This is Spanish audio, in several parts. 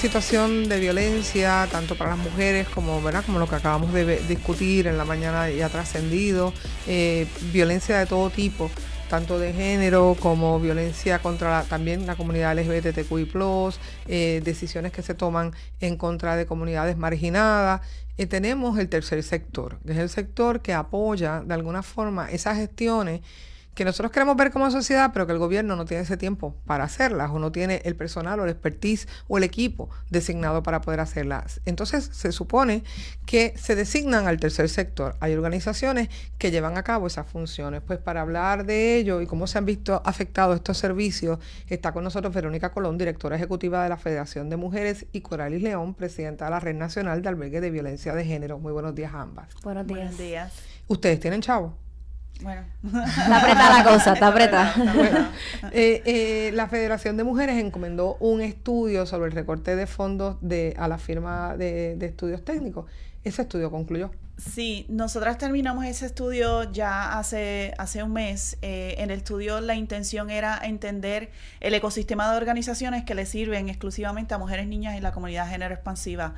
situación de violencia, tanto para las mujeres como, ¿verdad?, como lo que acabamos de discutir en la mañana y ha trascendido, violencia de todo tipo, tanto de género como violencia contra también la comunidad LGBTQI+, decisiones que se toman en contra de comunidades marginadas. Tenemos el tercer sector, que es el sector que apoya de alguna forma esas gestiones que nosotros queremos ver como sociedad, pero que el gobierno no tiene ese tiempo para hacerlas, o no tiene el personal o el expertise o el equipo designado para poder hacerlas. Entonces se supone que se designan al tercer sector. Hay organizaciones que llevan a cabo esas funciones. Pues para hablar de ello y cómo se han visto afectados estos servicios, está con nosotros Verónica Colón, directora ejecutiva de la Federación de Mujeres, y Coralis León, presidenta de la Red Nacional de Albergue de Violencia de Género. Muy buenos días a ambas. Buenos días. Buenos días. ¿Ustedes tienen chavos? Bueno. Está apretada la cosa, está apretada. La Federación de Mujeres encomendó un estudio sobre el recorte de fondos a la firma de estudios técnicos. ¿Ese estudio concluyó? Sí, nosotras terminamos ese estudio ya hace un mes. En el estudio la intención era entender el ecosistema de organizaciones que le sirven exclusivamente a mujeres, niñas y la comunidad género expansiva.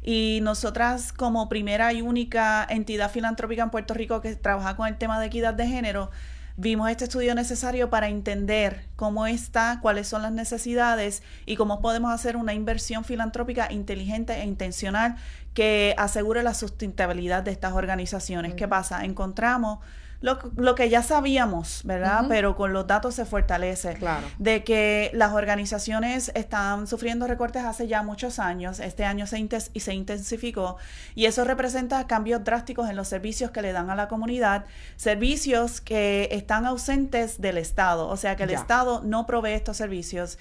Y nosotras, como primera y única entidad filantrópica en Puerto Rico que trabaja con el tema de equidad de género, vimos este estudio necesario para entender cómo está, cuáles son las necesidades y cómo podemos hacer una inversión filantrópica inteligente e intencional que asegure la sustentabilidad de estas organizaciones. ¿Qué pasa? Encontramos lo que ya sabíamos, ¿verdad? Pero con los datos se fortalece. Claro. De que las organizaciones están sufriendo recortes hace ya muchos años. Este año se intensificó y eso representa cambios drásticos en los servicios que le dan a la comunidad, servicios que están ausentes del Estado, o sea que el Estado no provee estos servicios.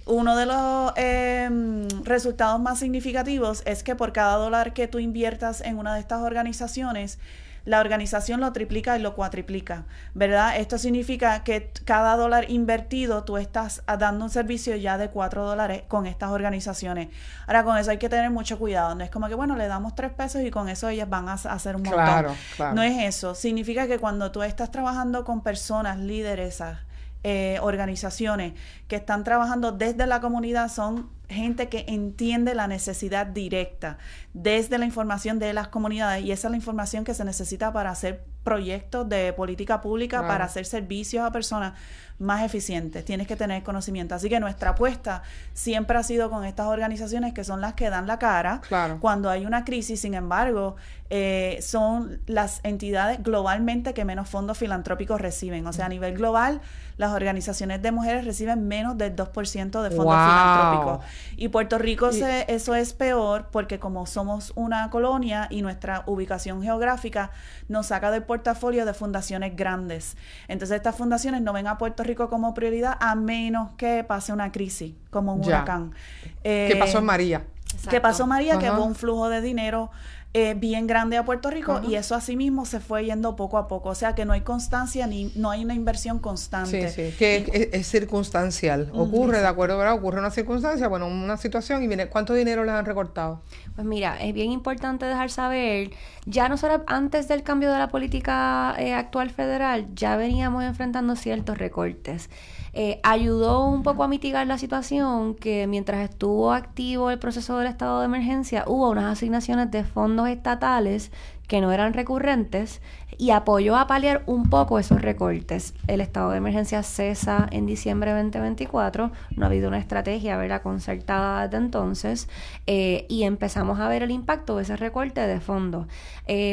Uno de los resultados más significativos es que por cada $1 que tú inviertas en una de estas organizaciones, la organización lo triplica y lo cuatriplica, ¿verdad? Esto significa que cada $1 invertido tú estás dando un servicio ya de $4 con estas organizaciones. Ahora, con eso hay que tener mucho cuidado. No es como que, bueno, le damos $3 y con eso ellas van a hacer un montón. Claro. No es eso. Significa que cuando tú estás trabajando con personas, lideresas, organizaciones que están trabajando desde la comunidad, son gente que entiende la necesidad directa desde la información de las comunidades, y esa es la información que se necesita para hacer proyectos de política pública, para hacer servicios a personas más eficientes. Tienes que tener conocimiento. Así que nuestra apuesta siempre ha sido con estas organizaciones que son las que dan la cara cuando hay una crisis. Sin embargo, son las entidades globalmente que menos fondos filantrópicos reciben. O sea, a nivel global, las organizaciones de mujeres reciben menos del 2% de fondos filantrópicos. Y Puerto Rico, eso es peor porque como somos una colonia y nuestra ubicación geográfica nos saca del portafolio de fundaciones grandes. Entonces estas fundaciones no ven a Puerto Rico como prioridad a menos que pase una crisis, como un huracán. ¿Qué pasó en María? ¿Qué pasó María? Que hubo un flujo de dinero bien grande a Puerto Rico y eso asimismo se fue yendo poco a poco. O sea que no hay constancia ni no hay una inversión constante. Sí, que es circunstancial. Ocurre, de acuerdo, ¿verdad? Ocurre una circunstancia, bueno, una situación y viene. ¿Cuánto dinero les han recortado? Pues mira, es bien importante dejar saber, ya nosotros antes del cambio de la política actual federal, ya veníamos enfrentando ciertos recortes. Ayudó un poco a mitigar la situación que mientras estuvo activo el proceso del estado de emergencia, hubo unas asignaciones de fondos estatales que no eran recurrentes y apoyó a paliar un poco esos recortes. El estado de emergencia cesa en diciembre de 2024, no ha habido una estrategia, ¿verdad?, concertada desde entonces, y empezamos a ver el impacto de ese recorte de fondos.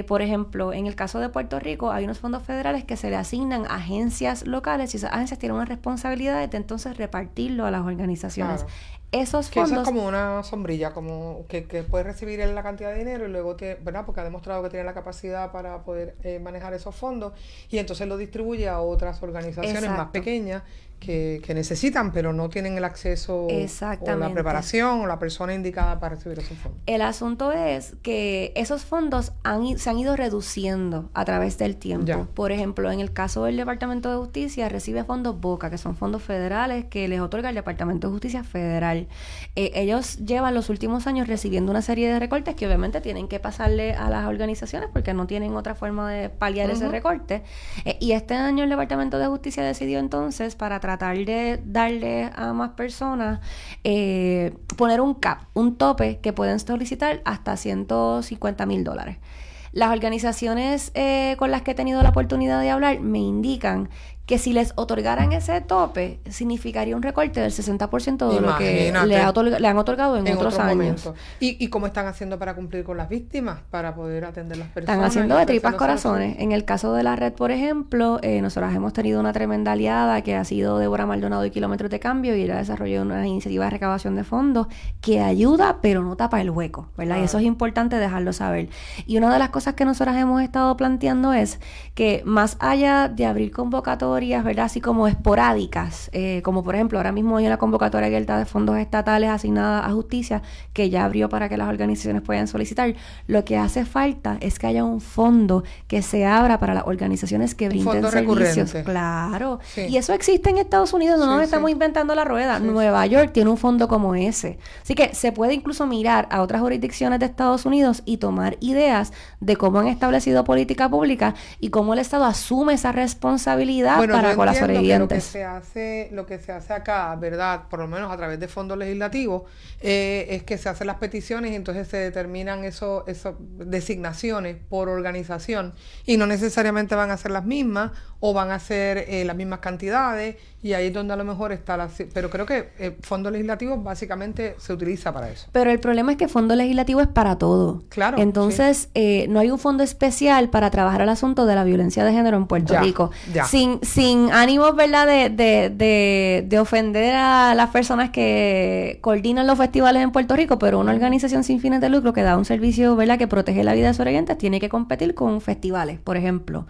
Por ejemplo, en el caso de Puerto Rico hay unos fondos federales que se le asignan a agencias locales y esas agencias tienen una responsabilidad de entonces repartirlo a las organizaciones. Claro. Esos que fondos... eso es como una sombrilla, como que puede recibir la cantidad de dinero y luego, ¿verdad? Porque ha demostrado que tiene la capacidad para poder manejar esos fondos y entonces lo distribuye a otras organizaciones más pequeñas que necesitan, pero no tienen el acceso o la preparación o la persona indicada para recibir esos fondos. El asunto es que esos fondos se han ido reduciendo a través del tiempo. Por ejemplo, en el caso del Departamento de Justicia, recibe fondos BOCA, que son fondos federales que les otorga el Departamento de Justicia Federal. Ellos llevan los últimos años recibiendo una serie de recortes que obviamente tienen que pasarle a las organizaciones porque no tienen otra forma de paliar ese recorte. Y este año el Departamento de Justicia decidió entonces, para tratar de darle a más personas, poner un cap, un tope que pueden solicitar hasta $150,000. Las organizaciones con las que he tenido la oportunidad de hablar me indican que si les otorgaran ese tope, significaría un recorte del 60% de lo que le han otorgado en otros años. ¿Y cómo están haciendo para cumplir con las víctimas, para poder atender a las personas? Están haciendo de tripas corazones. En el caso de la red, por ejemplo, nosotros hemos tenido una tremenda aliada que ha sido Débora Maldonado y Kilómetros de Cambio, y ella desarrolló una iniciativa de recabación de fondos que ayuda, pero no tapa el hueco, ¿verdad? Y eso es importante dejarlo saber. Y una de las cosas que nosotros hemos estado planteando es que más allá de abrir convocatorias, ¿verdad? Así como esporádicas, como por ejemplo ahora mismo hay una convocatoria abierta de fondos estatales asignada a justicia que ya abrió para que las organizaciones puedan solicitar. Lo que hace falta es que haya un fondo que se abra para las organizaciones que brinden servicios. Claro. Sí. Y eso existe en Estados Unidos, no nos estamos inventando la rueda. Nueva York tiene un fondo como ese. Así que se puede incluso mirar a otras jurisdicciones de Estados Unidos y tomar ideas de cómo han establecido política pública y cómo el Estado asume esa responsabilidad para con las sobrevivientes. Lo que se hace acá, ¿verdad? Por lo menos a través de fondos legislativos, es que se hacen las peticiones y entonces se determinan esas designaciones por organización y no necesariamente van a ser las mismas o van a ser las mismas cantidades, y ahí es donde a lo mejor está pero creo que fondos legislativos básicamente se utiliza para eso. Pero el problema es que fondo legislativo es para todo. Claro. Entonces, no hay un fondo especial para trabajar el asunto de la violencia de género en Puerto Rico. Sin ánimos, ¿verdad?, de ofender a las personas que coordinan los festivales en Puerto Rico, pero una organización sin fines de lucro que da un servicio, ¿verdad?, que protege la vida de sus oyentes, tiene que competir con festivales, por ejemplo,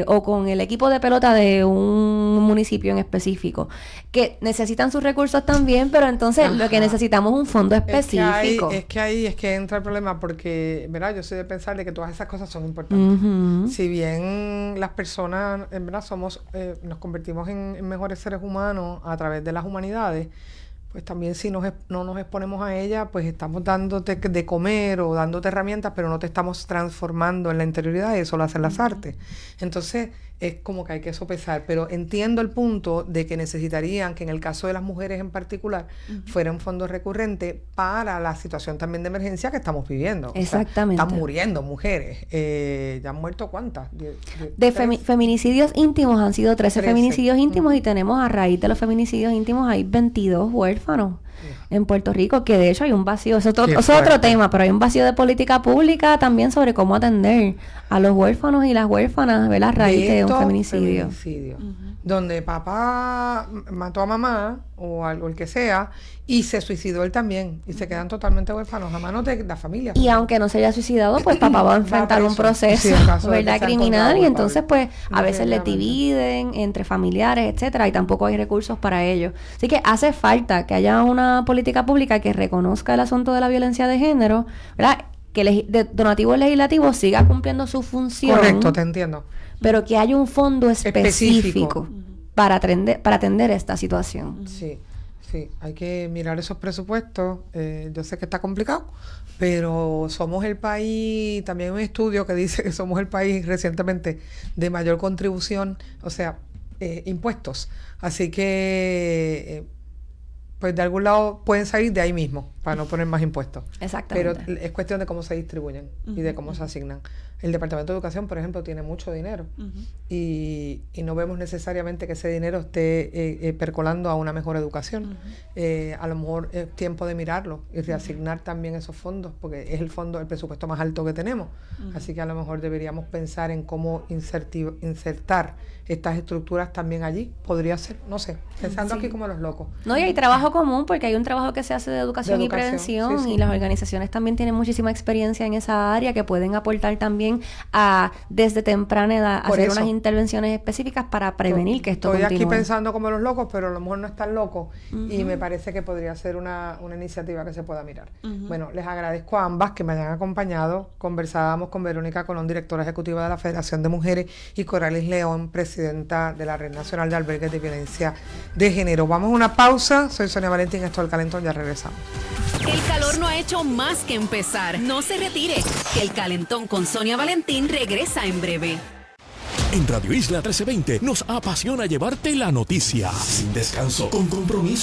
o con el equipo de pelota de un municipio en específico, que necesitan sus recursos también, pero entonces lo que necesitamos es un fondo específico. Es que entra el problema, porque, ¿verdad?, yo soy de pensar de que todas esas cosas son importantes. Si bien las personas, ¿verdad?, nos convertimos en mejores seres humanos a través de las humanidades, pues también si no nos exponemos a ella, pues estamos dándote de comer o dándote herramientas, pero no te estamos transformando en la interioridad, y eso lo hacen las artes. Entonces, es como que hay que sopesar, pero entiendo el punto de que necesitarían que en el caso de las mujeres en particular fuera un fondo recurrente para la situación también de emergencia que estamos viviendo. Exactamente. O sea, están muriendo mujeres. ¿Ya han muerto cuántas? Feminicidios íntimos han sido 13 feminicidios íntimos, y tenemos, a raíz de los feminicidios íntimos, hay 22 huérfanos en Puerto Rico, que de hecho hay un vacío, es otro tema, pero hay un vacío de política pública también sobre cómo atender a los huérfanos y las huérfanas, ¿verdad?, a raíz de un feminicidio. Donde papá mató a mamá o el que sea, y se suicidó él también, y se quedan totalmente huérfanos a manos de la familia. Y aunque no se haya suicidado, pues papá va a enfrentar un proceso, ¿verdad?, criminal, y entonces pues a veces le dividen entre familiares, etcétera, y tampoco hay recursos para ello. Así que hace falta que haya una política pública que reconozca el asunto de la violencia de género, ¿verdad?, que el donativo legislativo siga cumpliendo su función. Correcto, te entiendo. Pero que haya un fondo específico para atender esta situación. Sí, hay que mirar esos presupuestos. Yo sé que está complicado, pero somos el país, también hay un estudio que dice que somos el país recientemente de mayor contribución, o sea, impuestos. Así que, pues de algún lado pueden salir de ahí mismo, para no poner más impuestos. Exactamente. Pero es cuestión de cómo se distribuyen y de cómo se asignan. El Departamento de Educación, por ejemplo, tiene mucho dinero y no vemos necesariamente que ese dinero esté percolando a una mejor educación. A lo mejor es tiempo de mirarlo y reasignar también esos fondos, porque es el presupuesto más alto que tenemos. Así que a lo mejor deberíamos pensar en cómo insertar estas estructuras también allí. Podría ser, no sé, pensando aquí como los locos. No, y hay trabajo común, porque hay un trabajo que se hace de educación y prevención, y las organizaciones también tienen muchísima experiencia en esa área, que pueden aportar también a, desde temprana edad, hacer unas intervenciones específicas para prevenir que esto continúe. Estoy aquí pensando como los locos, pero a lo mejor no es tan loco, y me parece que podría ser una iniciativa que se pueda mirar. Bueno, les agradezco a ambas que me hayan acompañado. Conversábamos con Verónica Colón, directora ejecutiva de la Federación de Mujeres, y Coralis León, presidenta de la Red Nacional de Albergues de Violencia de Género. Vamos a una pausa. Soy Sonia Valentín, esto es El Calentón, ya regresamos. El calor no ha hecho más que empezar. No se retire, que El Calentón con Sonia Valentín regresa en breve. En Radio Isla 1320 nos apasiona llevarte la noticia. Sin descanso, con compromiso.